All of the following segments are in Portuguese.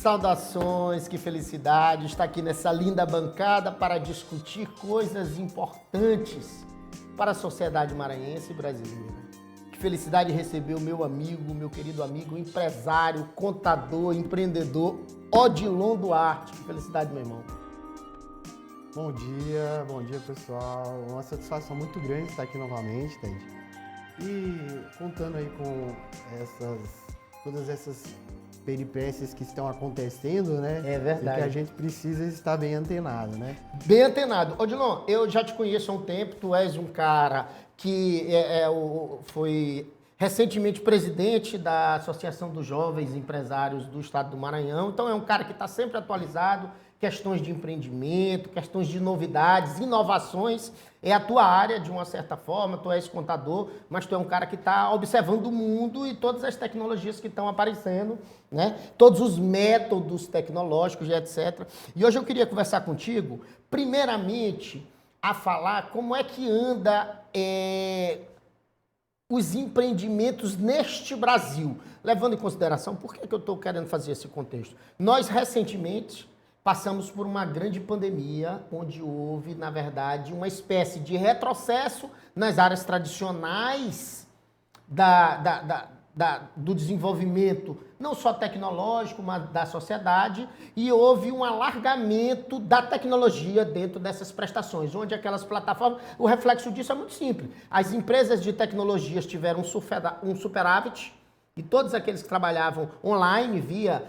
saudações, que felicidade estar aqui nessa linda bancada para discutir coisas importantes para a sociedade maranhense e brasileira. Que felicidade receber o meu amigo, meu querido amigo, empresário, contador, empreendedor, Odilon Duarte. Que felicidade, meu irmão. Bom dia pessoal. Uma satisfação muito grande estar aqui novamente, Ted. E contando aí com todas essas peripécias que estão acontecendo, né? É verdade. E que a gente precisa estar bem antenado, né? Bem antenado. Odilon, eu já te conheço há um tempo, tu és um cara que foi recentemente presidente da Associação dos Jovens Empresários do Estado do Maranhão, então é um cara que está sempre atualizado, questões de empreendimento, questões de novidades, inovações, é a tua área de uma certa forma, tu és contador, mas tu é um cara que está observando o mundo e todas as tecnologias que estão aparecendo, né? Todos os métodos tecnológicos e etc. E hoje eu queria conversar contigo, primeiramente, a falar como é que anda os empreendimentos neste Brasil, levando em consideração, por que eu estou querendo fazer esse contexto? Nós, recentemente, passamos por uma grande pandemia, onde houve, na verdade, uma espécie de retrocesso nas áreas tradicionais do desenvolvimento, não só tecnológico, mas da sociedade, e houve um alargamento da tecnologia dentro dessas prestações, onde aquelas plataformas, o reflexo disso é muito simples. As empresas de tecnologias tiveram um superávit, e todos aqueles que trabalhavam online, via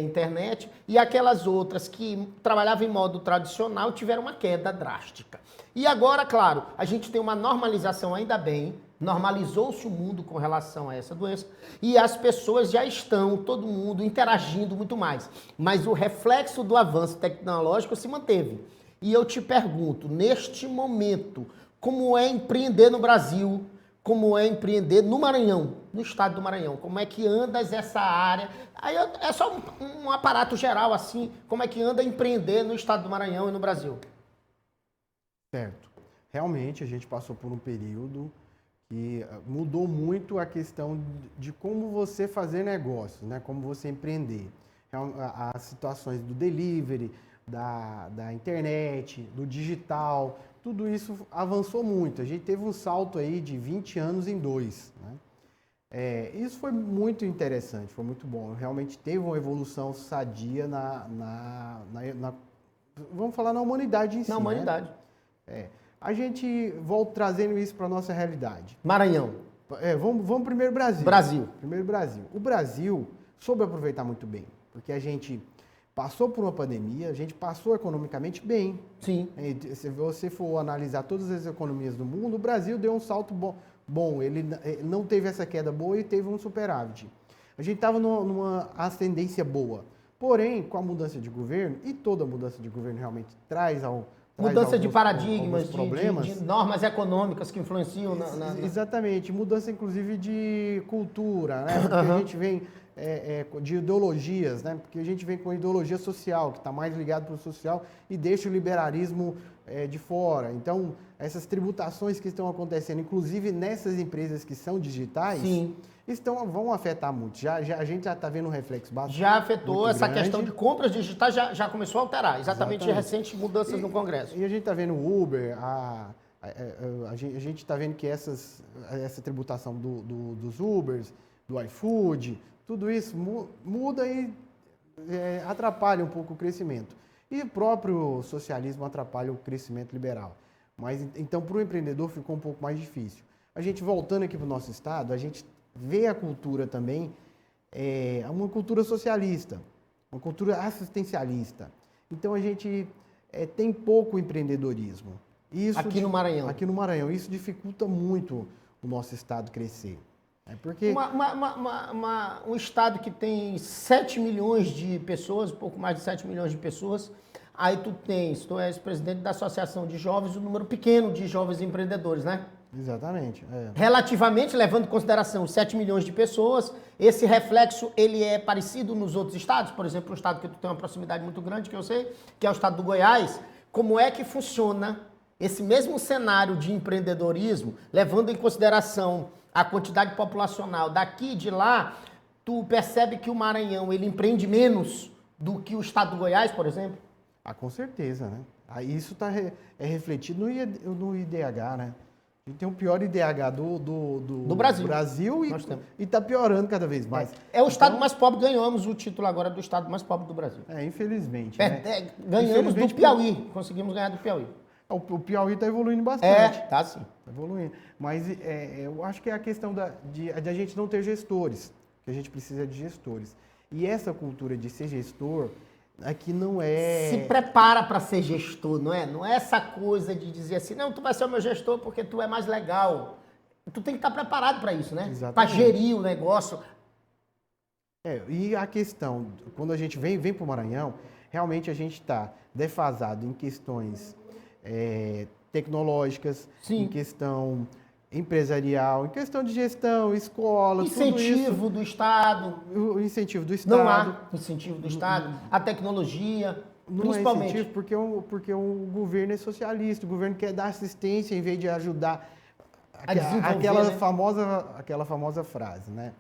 internet, e aquelas outras que trabalhavam em modo tradicional tiveram uma queda drástica. E agora, claro, a gente tem uma normalização, ainda bem, normalizou-se o mundo com relação a essa doença, e as pessoas já estão, todo mundo, interagindo muito mais. Mas o reflexo do avanço tecnológico se manteve. E eu te pergunto, neste momento, como é empreender no Brasil? Como é empreender no Maranhão, no estado do Maranhão? Como é que anda essa área? Aí é só um aparato geral, assim, como é que anda empreender no estado do Maranhão e no Brasil? Certo. Realmente a gente passou por um período que mudou muito a questão de como você fazer negócios, né? Como você empreender. As situações do delivery, da internet, do digital, tudo isso avançou muito. A gente teve um salto aí de 20 anos em 2. Né? Isso foi muito interessante, foi muito bom. Realmente teve uma evolução sadia vamos falar na humanidade em si. Na humanidade. Né? A gente volta trazendo isso para a nossa realidade. Maranhão. Vamos primeiro Brasil. Brasil. Primeiro Brasil. O Brasil soube aproveitar muito bem, porque a gente passou por uma pandemia, a gente passou economicamente bem. Sim. Se você for analisar todas as economias do mundo, o Brasil deu um salto bom. Ele não teve essa queda boa e teve um superávit. A gente estava numa ascendência boa. Porém, com a mudança de governo, e toda mudança de governo realmente traz mudança de paradigmas, problemas. De normas econômicas que influenciam Exatamente. Mudança, inclusive, de cultura, né? Porque a gente vem de ideologias, né? Porque a gente vem com ideologia social, que está mais ligado para o social e deixa o liberalismo de fora. Então, essas tributações que estão acontecendo, inclusive nessas empresas que são digitais, sim, vão afetar muito. A gente já está vendo um reflexo bastante. Já afetou essa grande. questão de compras digitais, já começou a alterar. Exatamente. Recentes mudanças no Congresso. E a gente está vendo o Uber, a gente está vendo que essa tributação dos Ubers, do iFood, tudo isso muda e atrapalha um pouco o crescimento. E o próprio socialismo atrapalha o crescimento liberal. Mas então, para o empreendedor ficou um pouco mais difícil. A gente voltando aqui para o nosso estado, a gente vê a cultura também, uma cultura socialista, uma cultura assistencialista. Então a gente tem pouco empreendedorismo. Isso aqui no Maranhão. Aqui no Maranhão. Isso dificulta muito o nosso estado crescer. Porque um estado que tem 7 milhões de pessoas, um pouco mais de 7 milhões de pessoas, aí tu és presidente da Associação de Jovens, um número pequeno de jovens empreendedores, né? Exatamente. Relativamente, levando em consideração os 7 milhões de pessoas, esse reflexo ele é parecido nos outros estados? Por exemplo, um estado que tu tem uma proximidade muito grande, que eu sei, que é o estado do Goiás. Como é que funciona esse mesmo cenário de empreendedorismo, levando em consideração a quantidade populacional daqui e de lá? Tu percebe que o Maranhão ele empreende menos do que o estado do Goiás, por exemplo? Ah, com certeza, né? Aí isso é refletido no IDH, né? A gente tem o pior IDH do Brasil e está piorando cada vez mais. É o estado mais pobre, ganhamos o título agora do estado mais pobre do Brasil. Infelizmente. Né? Ganhamos do Piauí, conseguimos ganhar do Piauí. O Piauí está evoluindo bastante. Tá sim. Está evoluindo. Mas eu acho que é a questão de a gente não ter gestores, que a gente precisa de gestores. E essa cultura de ser gestor aqui não é... Se prepara para ser gestor, não é? Não é essa coisa de dizer assim, não, tu vai ser o meu gestor porque tu é mais legal. Tu tem que estar preparado para isso, né? Para gerir o negócio. E a questão, quando a gente vem para o Maranhão, realmente a gente está defasado em questões tecnológicas, Sim. em questão empresarial, em questão de gestão, escola, incentivo do Estado. O incentivo do Estado. Não há incentivo do Estado. A tecnologia, não principalmente. É incentivo porque o governo é socialista, o governo quer dar assistência em vez de ajudar. Aquela famosa frase, né?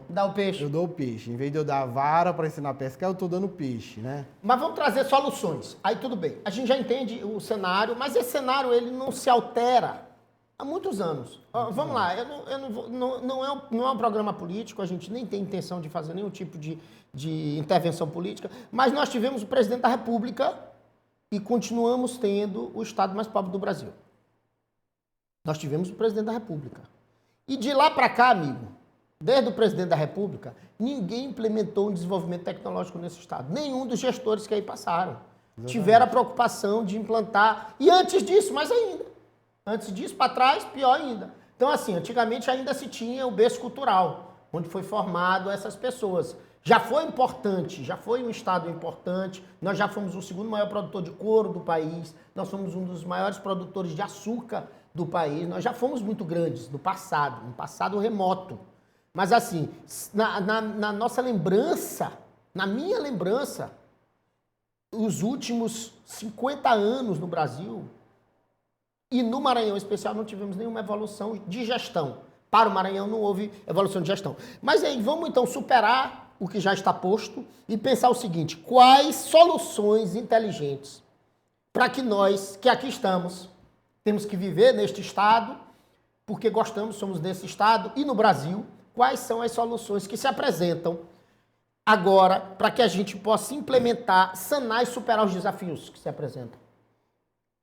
Dá o peixe. Eu dou o peixe. Em vez de eu dar a vara para ensinar a pescar, eu estou dando peixe, né? Mas vamos trazer soluções. Aí tudo bem. A gente já entende o cenário, mas esse cenário ele não se altera há muitos anos. Vamos lá, não é um programa político, a gente nem tem intenção de fazer nenhum tipo de intervenção política, mas nós tivemos o presidente da República e continuamos tendo o estado mais pobre do Brasil. Nós tivemos o presidente da República. E de lá para cá, amigo, desde o presidente da República, ninguém implementou um desenvolvimento tecnológico nesse estado. Nenhum dos gestores que aí passaram. Exatamente. Tiveram a preocupação de implantar. E antes disso, mais ainda. Antes disso, para trás, pior ainda. Então, assim, antigamente ainda se tinha o berço cultural, onde foi formado essas pessoas. Já foi importante, já foi um estado importante. Nós já fomos o segundo maior produtor de couro do país. Nós somos um dos maiores produtores de açúcar do país. Nós já fomos muito grandes no passado, um passado remoto. Mas assim, na nossa lembrança, na minha lembrança, os últimos 50 anos no Brasil, e no Maranhão em especial, não tivemos nenhuma evolução de gestão. Para o Maranhão não houve evolução de gestão. Mas aí, vamos então superar o que já está posto e pensar o seguinte, quais soluções inteligentes para que nós, que aqui estamos, temos que viver neste estado, porque gostamos, somos desse estado, e no Brasil, quais são as soluções que se apresentam agora para que a gente possa implementar, sanar e superar os desafios que se apresentam?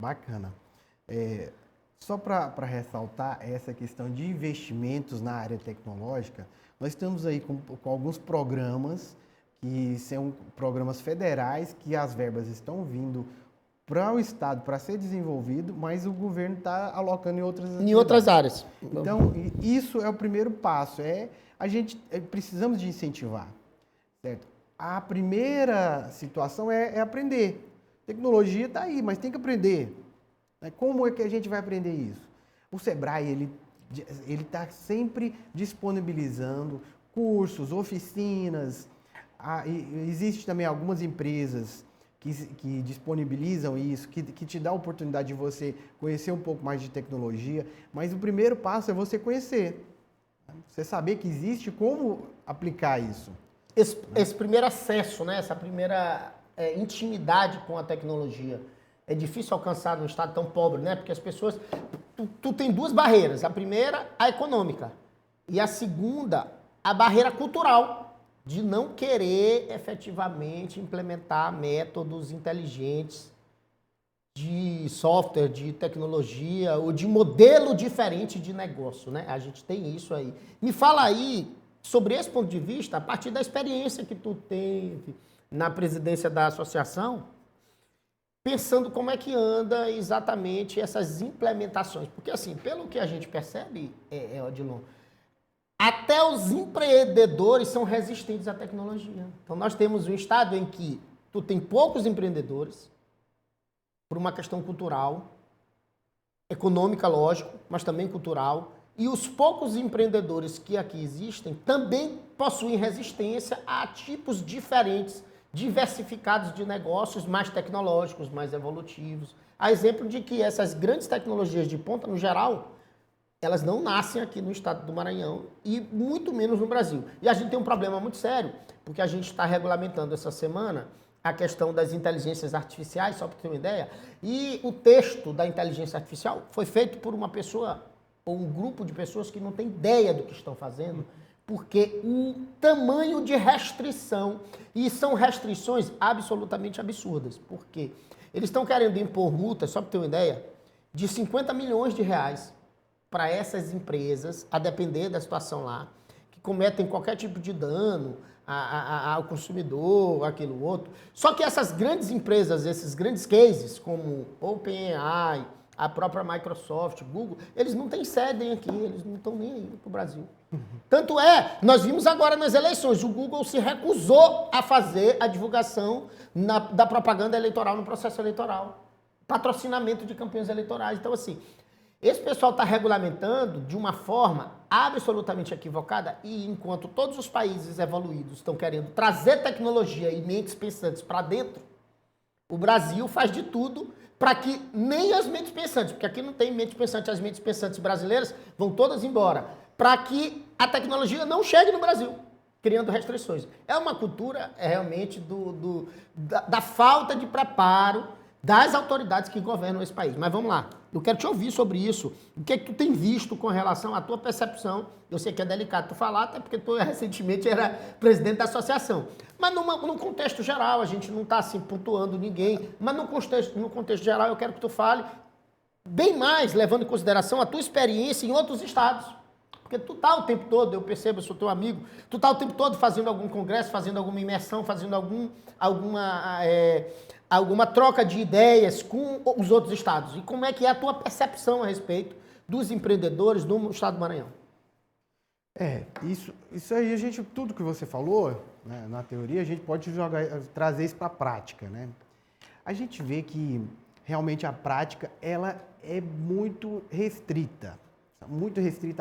Bacana. Só para ressaltar essa questão de investimentos na área tecnológica, nós estamos aí com alguns programas que são programas federais, que as verbas estão vindo para o Estado para ser desenvolvido, mas o governo está alocando em outras áreas. Então, isso é o primeiro passo. A gente precisamos de incentivar, certo? A primeira situação é aprender. Tecnologia está aí, mas tem que aprender. Como é que a gente vai aprender isso? O Sebrae, ele está sempre disponibilizando cursos, oficinas. Existe também algumas empresas que disponibilizam isso, que te dá a oportunidade de você conhecer um pouco mais de tecnologia, mas o primeiro passo é você conhecer. Você saber que existe, como aplicar isso. Esse primeiro acesso, né? Essa primeira intimidade com a tecnologia. É difícil alcançar num estado tão pobre, né? Porque as pessoas... Tu tem duas barreiras. A primeira, a econômica. E a segunda, a barreira cultural. De não querer efetivamente implementar métodos inteligentes de software, de tecnologia ou de modelo diferente de negócio, né? A gente tem isso aí. Me fala aí sobre esse ponto de vista, a partir da experiência que tu teve na presidência da associação, pensando como é que anda exatamente essas implementações. Porque, assim, pelo que a gente percebe, Odilon, até os empreendedores são resistentes à tecnologia. Então, nós temos um estado em que tu tem poucos empreendedores, por uma questão cultural, econômica, lógico, mas também cultural, e os poucos empreendedores que aqui existem também possuem resistência a tipos diferentes, diversificados de negócios mais tecnológicos, mais evolutivos. A exemplo de que essas grandes tecnologias de ponta, no geral, elas não nascem aqui no estado do Maranhão e muito menos no Brasil. E a gente tem um problema muito sério, porque a gente está regulamentando essa semana a questão das inteligências artificiais, só para ter uma ideia, e o texto da inteligência artificial foi feito por uma pessoa ou um grupo de pessoas que não tem ideia do que estão fazendo, porque o tamanho de restrição, e são restrições absolutamente absurdas, porque eles estão querendo impor multas, só para ter uma ideia, de 50 milhões de reais para essas empresas, a depender da situação lá, que cometem qualquer tipo de dano ao consumidor, aquilo outro. Só que essas grandes empresas, esses grandes cases, como OpenAI, a própria Microsoft, Google, eles não têm sede aqui, eles não estão nem aí para o Brasil. Tanto é, nós vimos agora nas eleições, o Google se recusou a fazer a divulgação da propaganda eleitoral no processo eleitoral. Patrocinamento de campanhas eleitorais. Então, assim, esse pessoal está regulamentando de uma forma absolutamente equivocada e enquanto todos os países evoluídos estão querendo trazer tecnologia e mentes pensantes para dentro, o Brasil faz de tudo para que nem as mentes pensantes, porque aqui não tem mente pensante, as mentes pensantes brasileiras vão todas embora, para que a tecnologia não chegue no Brasil, criando restrições. É uma cultura realmente da falta de preparo das autoridades que governam esse país. Mas vamos lá, eu quero te ouvir sobre isso. O que é que tu tem visto com relação à tua percepção? Eu sei que é delicado tu falar, até porque tu recentemente era presidente da associação. Mas num contexto geral, a gente não está assim pontuando ninguém, mas no contexto geral eu quero que tu fale bem mais, levando em consideração a tua experiência em outros estados. Porque tu tá o tempo todo, eu percebo, eu sou teu amigo, tu tá o tempo todo fazendo algum congresso, fazendo alguma imersão, fazendo alguma troca de ideias com os outros estados. E como é que é a tua percepção a respeito dos empreendedores do estado do Maranhão? Isso aí, tudo que você falou, né, na teoria, a gente pode trazer isso para a prática, né? A gente vê que realmente a prática, ela é muito restrita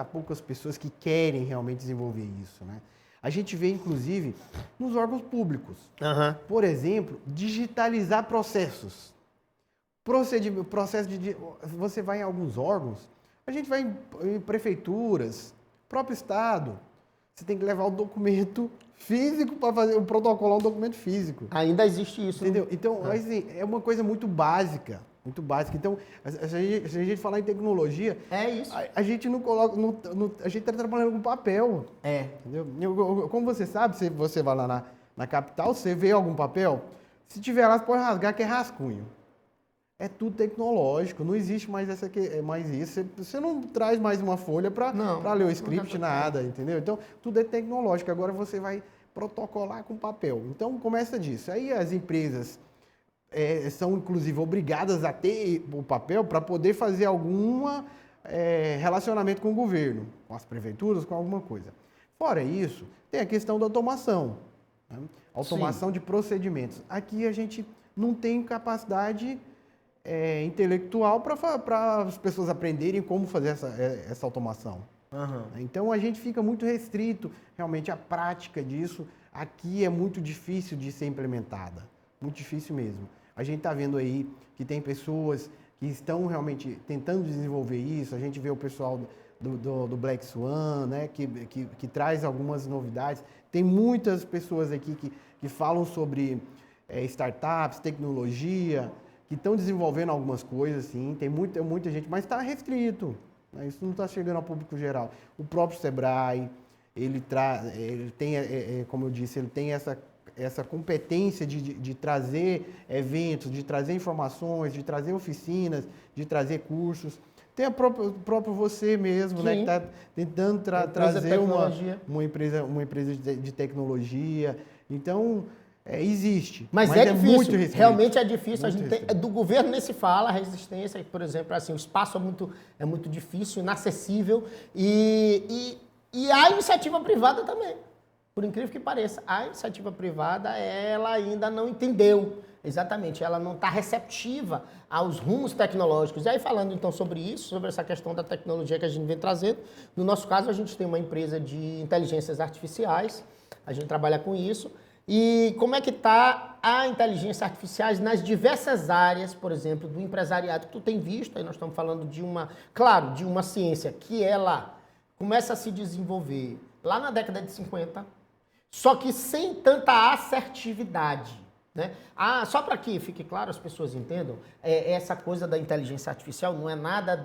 a poucas pessoas que querem realmente desenvolver isso, né? A gente vê, inclusive, nos órgãos públicos. Uhum. Por exemplo, digitalizar processos. Você vai em alguns órgãos, a gente vai em prefeituras, próprio estado, você tem que levar o documento físico para fazer o protocolo, um documento físico. Ainda existe isso. Entendeu? Então, assim, é uma coisa muito básica. Muito básica. Então, se a gente falar em tecnologia, é isso. A gente não coloca. A gente está trabalhando com papel. Entendeu? Como você sabe, se você vai lá na capital, você vê algum papel, se tiver lá, você pode rasgar, que é rascunho. É tudo tecnológico, não existe mais isso. Você não traz mais uma folha para ler o script, nada, entendeu? Então, tudo é tecnológico. Agora você vai protocolar com papel. Então, começa disso. Aí as empresas são, inclusive, obrigadas a ter o papel para poder fazer algum relacionamento com o governo, com as prefeituras, com alguma coisa. Fora isso, tem a questão da automação. Né? Automação de procedimentos. Aqui a gente não tem capacidade intelectual para as pessoas aprenderem como fazer essa automação. Uhum. Então, a gente fica muito restrito, realmente, à prática disso. Aqui é muito difícil de ser implementada. Muito difícil mesmo. A gente está vendo aí que tem pessoas que estão realmente tentando desenvolver isso. A gente vê o pessoal do Black Swan, né, que traz algumas novidades. Tem muitas pessoas aqui que falam sobre startups, tecnologia, que estão desenvolvendo algumas coisas, sim. Tem muita gente, mas está restrito. Né? Isso não está chegando ao público geral. O próprio Sebrae, ele tem, como eu disse, ele tem essa competência de trazer eventos, de trazer informações, de trazer oficinas, de trazer cursos. Tem o próprio você mesmo, né, que está tentando trazer uma empresa de tecnologia. Então, existe. Mas é difícil, muito restrito. Realmente é difícil. Do governo nem se fala, a resistência, por exemplo, assim, o espaço é muito difícil, inacessível e a iniciativa privada também. Por incrível que pareça, a iniciativa privada, ela ainda não entendeu exatamente, ela não está receptiva aos rumos tecnológicos. E aí, falando então sobre isso, sobre essa questão da tecnologia que a gente vem trazendo, no nosso caso, a gente tem uma empresa de inteligências artificiais, a gente trabalha com isso, E como é que está a inteligência artificial nas diversas áreas, por exemplo, do empresariado que tu tem visto, aí nós estamos falando de uma, claro, de uma ciência que ela começa a se desenvolver lá na década de 50, só que sem tanta assertividade. Né? Só para que fique claro, as pessoas entendam, essa coisa da inteligência artificial não é nada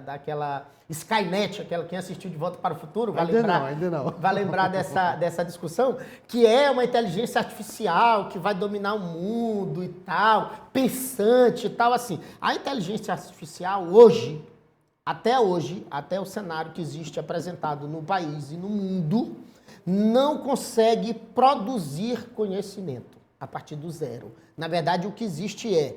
daquela Skynet, aquela quem assistiu De Volta para o Futuro, ainda não. Vai lembrar dessa discussão, que é uma inteligência artificial que vai dominar o mundo e tal, pensante e tal, assim. A inteligência artificial hoje, até o cenário que existe apresentado no país e no mundo, não consegue produzir conhecimento a partir do zero. Na verdade, o que existe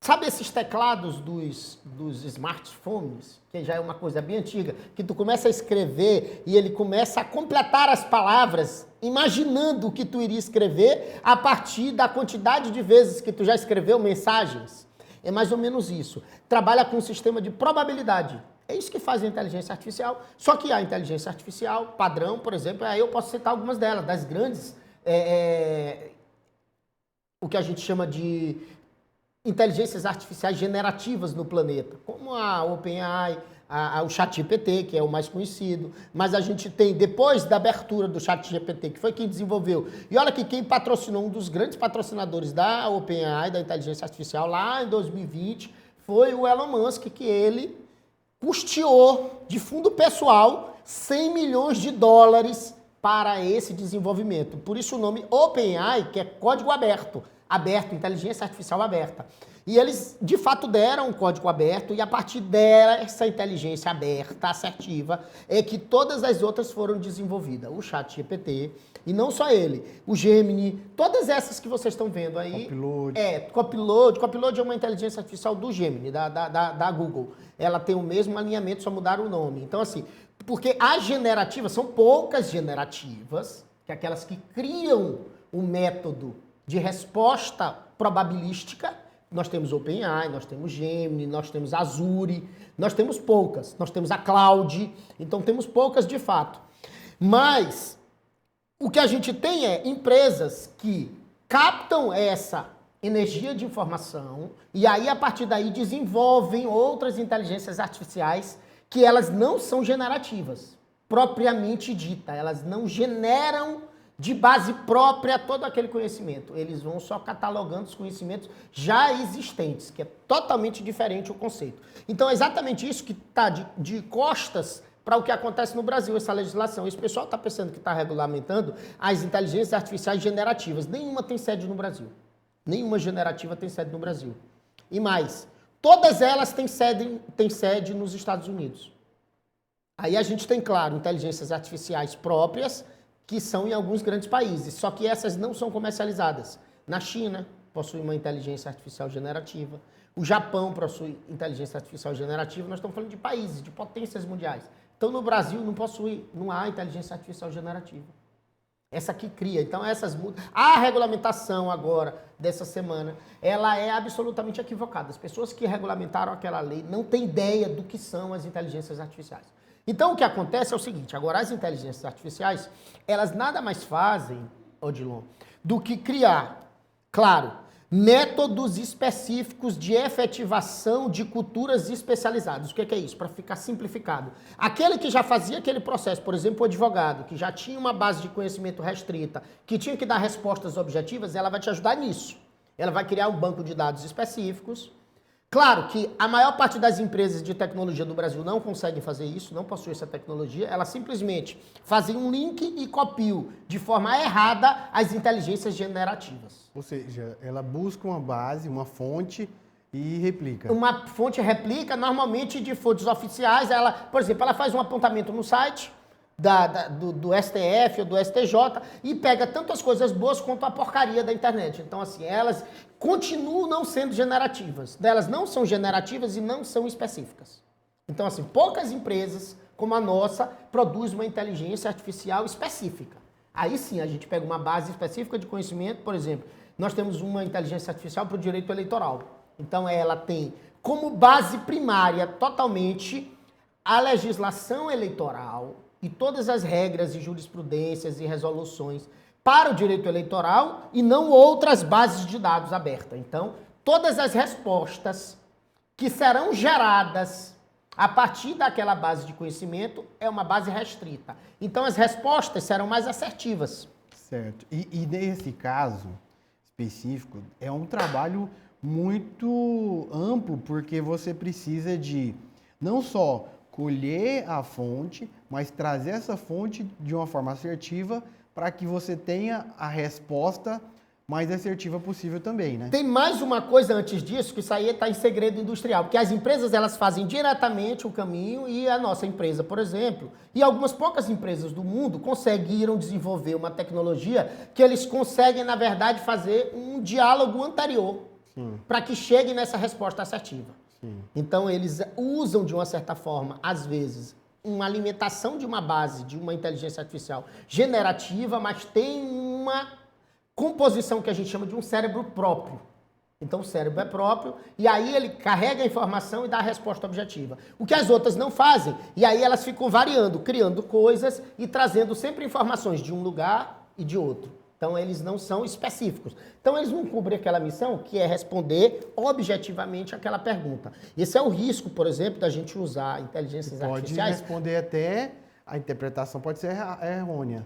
sabe esses teclados dos smartphones, que já é uma coisa bem antiga, que tu começa a escrever e ele começa a completar as palavras, imaginando o que tu iria escrever a partir da quantidade de vezes que tu já escreveu mensagens? É mais ou menos isso. Trabalha com um sistema de probabilidade. É isso que faz a inteligência artificial. Só que a inteligência artificial padrão, por exemplo, aí eu posso citar algumas delas, das grandes, o que a gente chama de inteligências artificiais generativas no planeta, como a OpenAI, o ChatGPT, que é o mais conhecido, mas a gente tem, depois da abertura do ChatGPT, que foi quem desenvolveu, e olha que quem patrocinou, um dos grandes patrocinadores da OpenAI, da inteligência artificial, lá em 2020, foi o Elon Musk, que ele custeou de fundo pessoal 100 milhões de dólares para esse desenvolvimento. Por isso o nome OpenAI, que é código aberto, inteligência artificial aberta. E eles, de fato, deram um código aberto e a partir dessa inteligência aberta, assertiva, é que todas as outras foram desenvolvidas. O ChatGPT, e não só ele, o Gemini, todas essas que vocês estão vendo aí. Copilot. Copilot é uma inteligência artificial do Gemini, da Google. Ela tem o mesmo alinhamento, só mudaram o nome. Então, assim, porque as generativas, são poucas generativas, que é aquelas que criam o método de resposta probabilística. Nós temos OpenAI, nós temos Gemini, nós temos Azure, nós temos poucas. Nós temos a Cloud, então temos poucas de fato. Mas o que a gente tem é empresas que captam essa energia de informação e aí a partir daí desenvolvem outras inteligências artificiais que elas não são generativas, propriamente dita. Elas não generam de base própria todo aquele conhecimento. Eles vão só catalogando os conhecimentos já existentes, que é totalmente diferente o conceito. Então é exatamente isso que está de costas para o que acontece no Brasil, essa legislação. Esse pessoal está pensando que está regulamentando as inteligências artificiais generativas. Nenhuma tem sede no Brasil. Nenhuma generativa tem sede no Brasil. E mais, todas elas têm sede nos Estados Unidos. Aí a gente tem, claro, inteligências artificiais próprias, que são em alguns grandes países, só que essas não são comercializadas. Na China, possui uma inteligência artificial generativa. O Japão possui inteligência artificial generativa. Nós estamos falando de países, de potências mundiais. Então, no Brasil, não há inteligência artificial generativa. Essa que cria. Então, a regulamentação agora, dessa semana, ela é absolutamente equivocada. As pessoas que regulamentaram aquela lei não têm ideia do que são as inteligências artificiais. Então, o que acontece é o seguinte, agora as inteligências artificiais, elas nada mais fazem, Odilon, do que criar, claro, métodos específicos de efetivação de culturas especializadas. O que é isso? Para ficar simplificado. Aquele que já fazia aquele processo, por exemplo, o advogado, que já tinha uma base de conhecimento restrita, que tinha que dar respostas objetivas, ela vai te ajudar nisso. Ela vai criar um banco de dados específicos. Claro que a maior parte das empresas de tecnologia do Brasil não conseguem fazer isso, não possuem essa tecnologia, elas simplesmente fazem um link e copiam de forma errada as inteligências generativas. Ou seja, ela busca uma base, uma fonte e replica. Uma fonte replica, normalmente de fontes oficiais, por exemplo, ela faz um apontamento no site do STF ou do STJ e pega tanto as coisas boas quanto a porcaria da internet. Então, assim, elas continuam não sendo generativas. Elas não são generativas e não são específicas. Então, assim, poucas empresas, como a nossa, produzem uma inteligência artificial específica. Aí sim, a gente pega uma base específica de conhecimento, por exemplo, nós temos uma inteligência artificial para o direito eleitoral. Então, ela tem como base primária totalmente a legislação eleitoral e todas as regras e jurisprudências e resoluções para o direito eleitoral e não outras bases de dados abertas. Então, todas as respostas que serão geradas a partir daquela base de conhecimento é uma base restrita. Então, as respostas serão mais assertivas. Certo. E nesse caso específico, é um trabalho muito amplo, porque você precisa de não só colher a fonte, mas trazer essa fonte de uma forma assertiva para que você tenha a resposta mais assertiva possível também, né? Tem mais uma coisa antes disso, que isso aí está em segredo industrial, porque as empresas elas fazem diretamente o caminho e a nossa empresa, por exemplo, e algumas poucas empresas do mundo conseguiram desenvolver uma tecnologia que eles conseguem, na verdade, fazer um diálogo anterior para que chegue nessa resposta assertiva. Sim. Então, eles usam, de uma certa forma, às vezes, uma alimentação de uma base, de uma inteligência artificial generativa, mas tem uma composição que a gente chama de um cérebro próprio. Então, o cérebro é próprio e aí ele carrega a informação e dá a resposta objetiva. O que as outras não fazem. E aí elas ficam variando, criando coisas e trazendo sempre informações de um lugar e de outro. Então, eles não são específicos. Então, eles não cumprem aquela missão que é responder objetivamente aquela pergunta. Esse é o risco, por exemplo, da gente usar inteligências artificiais. Pode responder até... A interpretação pode ser errônea.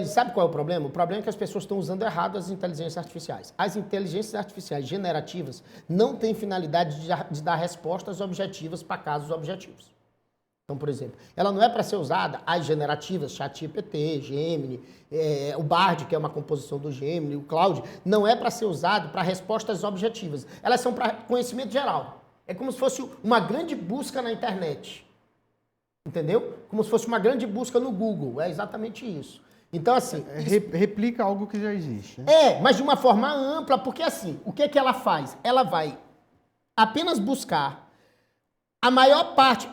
Sabe qual é o problema? O problema é que as pessoas estão usando errado as inteligências artificiais. As inteligências artificiais generativas não têm finalidade de dar respostas objetivas para casos objetivos. Então, por exemplo, ela não é para ser usada, as generativas, ChatGPT, Gemini, o Bard, que é uma composição do Gemini, o Claude, não é para ser usado para respostas objetivas. Elas são para conhecimento geral. É como se fosse uma grande busca na internet. Entendeu? Como se fosse uma grande busca no Google. É exatamente isso. Então, assim... Replica algo que já existe. Né? Mas de uma forma ampla, porque assim, o que ela faz? Ela vai apenas buscar a maior parte...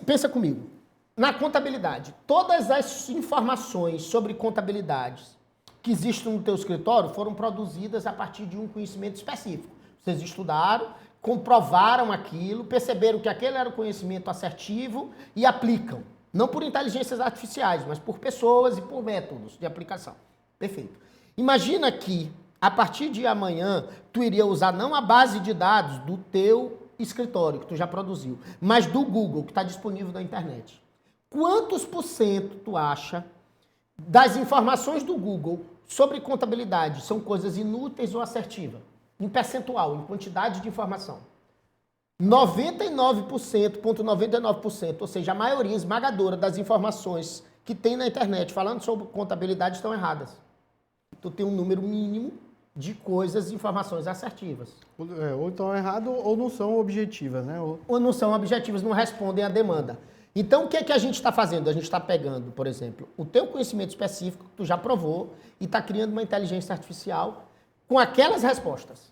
Pensa comigo. Na contabilidade, todas as informações sobre contabilidades que existem no teu escritório foram produzidas a partir de um conhecimento específico. Vocês estudaram, comprovaram aquilo, perceberam que aquele era o conhecimento assertivo e aplicam. Não por inteligências artificiais, mas por pessoas e por métodos de aplicação. Perfeito. Imagina que, a partir de amanhã, tu iria usar não a base de dados do teu escritório, que tu já produziu, mas do Google, que está disponível na internet. Quantos % tu acha das informações do Google sobre contabilidade são coisas inúteis ou assertivas? Em percentual, em quantidade de informação. 99%, ou seja, a maioria esmagadora das informações que tem na internet falando sobre contabilidade estão erradas. Tu tem um número mínimo de coisas, informações assertivas. Ou estão erradas ou não são objetivas, né? Ou não são objetivas, não respondem à demanda. Então, o que é que a gente está fazendo? A gente está pegando, por exemplo, o teu conhecimento específico, que tu já provou, e está criando uma inteligência artificial com aquelas respostas.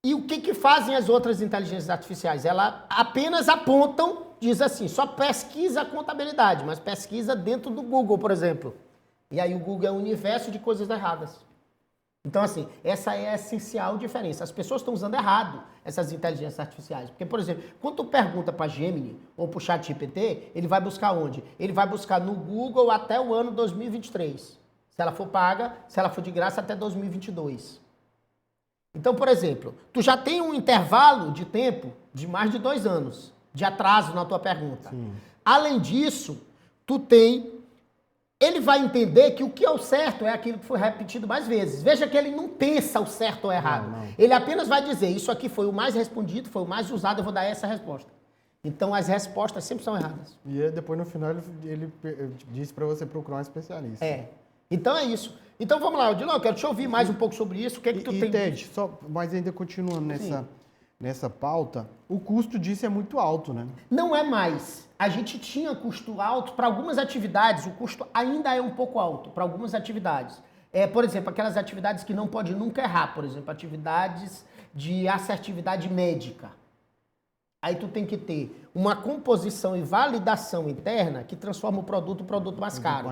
E o que fazem as outras inteligências artificiais? Elas apenas apontam, diz assim, só pesquisa a contabilidade, mas pesquisa dentro do Google, por exemplo. E aí o Google é um universo de coisas erradas. Então, assim, essa é a essencial diferença. As pessoas estão usando errado essas inteligências artificiais. Porque, por exemplo, quando tu pergunta para Gemini ou para o ChatGPT, ele vai buscar onde? Ele vai buscar no Google até o ano 2023. Se ela for paga, se ela for de graça, até 2022. Então, por exemplo, tu já tem um intervalo de tempo de mais de 2 anos de atraso na tua pergunta. Sim. Além disso, tu tem... Ele vai entender que o que é o certo é aquilo que foi repetido mais vezes. Veja que ele não pensa o certo ou errado. Não. Ele apenas vai dizer, isso aqui foi o mais respondido, foi o mais usado, eu vou dar essa resposta. Então, as respostas sempre são erradas. E depois, no final, ele disse para você procurar um especialista. Então, é isso. Então, vamos lá, Odilon, eu quero te ouvir mais um pouco sobre isso. O que é que tu tem... Ted, mas ainda continuando nessa pauta, o custo disso é muito alto, né? Não é mais. A gente tinha custo alto para algumas atividades, o custo ainda é um pouco alto para algumas atividades. Por exemplo, aquelas atividades que não pode nunca errar, por exemplo, atividades de assertividade médica. Aí tu tem que ter uma composição e validação interna que transforma o produto mais caro.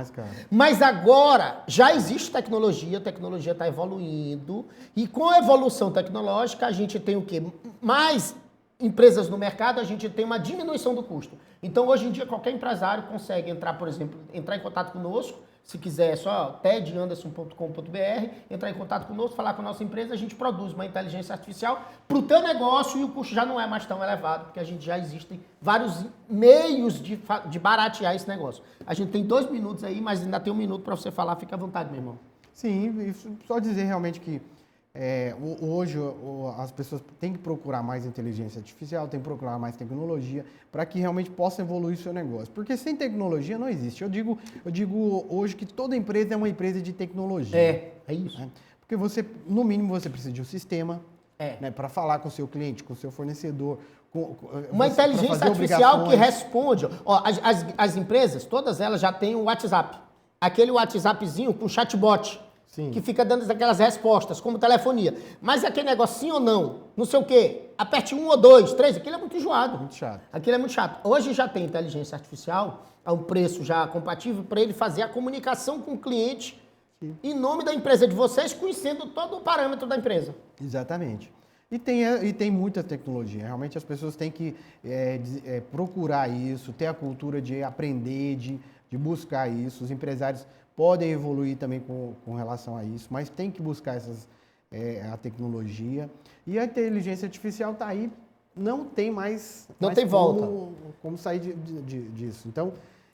Mas agora já existe tecnologia, a tecnologia está evoluindo e com a evolução tecnológica a gente tem o quê? Mais empresas no mercado, a gente tem uma diminuição do custo. Então hoje em dia qualquer empresário consegue entrar, por exemplo, entrar em contato conosco, Se quiser, é só tedanderson.com.br, entrar em contato conosco, falar com a nossa empresa, a gente produz uma inteligência artificial para o teu negócio e o custo já não é mais tão elevado, porque a gente já existem vários meios de baratear esse negócio. A gente tem 2 minutos aí, mas ainda tem 1 minuto para você falar, fica à vontade, meu irmão. Sim, só dizer realmente que hoje as pessoas têm que procurar mais inteligência artificial, têm que procurar mais tecnologia para que realmente possa evoluir o seu negócio. Porque sem tecnologia não existe. Eu digo hoje que toda empresa é uma empresa de tecnologia. É isso. Né? Porque você, no mínimo, você precisa de um sistema né, para falar com o seu cliente, com o seu fornecedor. Uma inteligência artificial que responde. Ó, as empresas, todas elas já têm o WhatsApp. Aquele WhatsAppzinho com chatbot. Sim. Que fica dando aquelas respostas, como telefonia. Mas aquele negócio sim ou não sei o quê, aperte 1 ou 2, 3, aquilo é muito enjoado. Muito chato. Aquilo é muito chato. Hoje já tem inteligência artificial, a um preço já compatível para ele fazer a comunicação com o cliente em nome da empresa de vocês, conhecendo todo o parâmetro da empresa. Exatamente. E tem muita tecnologia. Realmente as pessoas têm que procurar isso, ter a cultura de aprender, de buscar isso. Os empresários podem evoluir também com relação a isso, mas tem que buscar a tecnologia. E a inteligência artificial está aí, não tem mais... Não tem volta. Como sair disso. Então,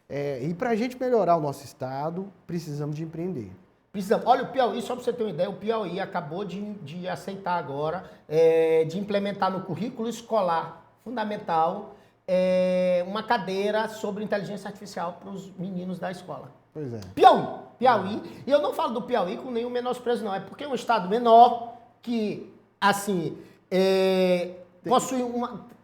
e para a gente melhorar o nosso estado, precisamos de empreender. Precisamos. Olha, o Piauí, só para você ter uma ideia, o Piauí acabou de aceitar agora, de implementar no currículo escolar fundamental uma cadeira sobre inteligência artificial para os meninos da escola. Pois é. Piauí. E eu não falo do Piauí com nenhum menosprezo, não. É porque é um estado menor que, assim, possui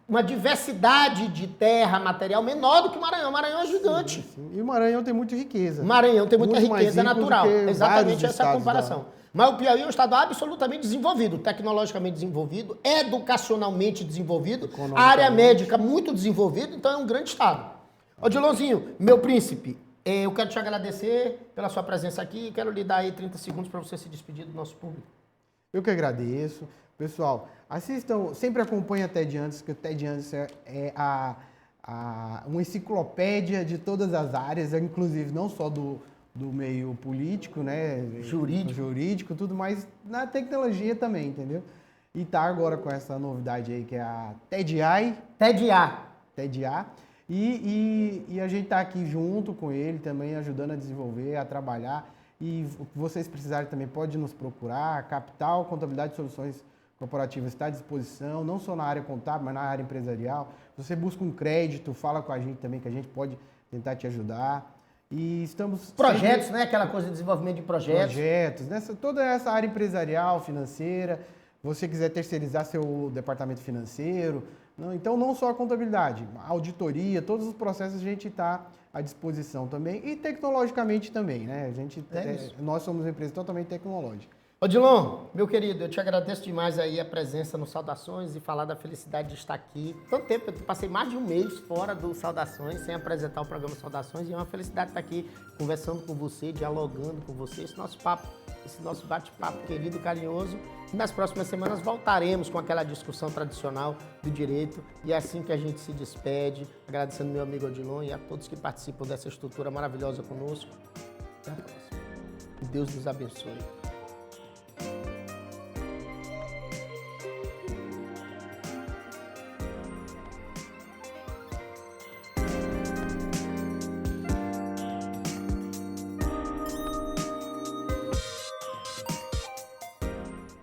uma diversidade de terra, material menor do que o Maranhão. O Maranhão é gigante. Sim. E o Maranhão tem muita riqueza. O Maranhão tem muita Muito mais riqueza rico natural. do que Exatamente essa é a vários comparação. Mas o Piauí é um estado absolutamente desenvolvido, tecnologicamente desenvolvido, educacionalmente desenvolvido, a área médica muito desenvolvida, então é um grande estado. Ô, Dilonzinho, meu príncipe, eu quero te agradecer pela sua presença aqui e quero lhe dar aí 30 segundos para você se despedir do nosso público. Eu que agradeço. Pessoal, assistam, sempre acompanhem a TED Anderson, que o TED Anderson é uma enciclopédia de todas as áreas, inclusive não só do meio político, né? Jurídico, tudo, mas na tecnologia também, entendeu? E tá agora com essa novidade aí, que é a TED-AI. TED-A. E a gente tá aqui junto com ele também, ajudando a desenvolver, a trabalhar. E o que vocês precisarem também, pode nos procurar. Capital, Contabilidade e Soluções Corporativas está à disposição, não só na área contábil, mas na área empresarial. Se você busca um crédito, fala com a gente também, que a gente pode tentar te ajudar. E estamos... Projetos, né? Aquela coisa de desenvolvimento de projetos. Toda essa área empresarial, financeira. Se você quiser terceirizar seu departamento financeiro... Então, não só a contabilidade, a auditoria, todos os processos a gente está à disposição também e tecnologicamente também, né? Nós somos uma empresa totalmente tecnológica. Odilon, meu querido, eu te agradeço demais aí a presença no Saudações e falar da felicidade de estar aqui. Tanto tempo, eu passei mais de 1 mês fora do Saudações, sem apresentar o programa Saudações, e é uma felicidade estar aqui conversando com você, dialogando com você, esse nosso bate-papo querido e carinhoso. E nas próximas semanas voltaremos com aquela discussão tradicional do direito, e é assim que a gente se despede, agradecendo meu amigo Odilon e a todos que participam dessa estrutura maravilhosa conosco. Até a próxima. Que Deus nos abençoe.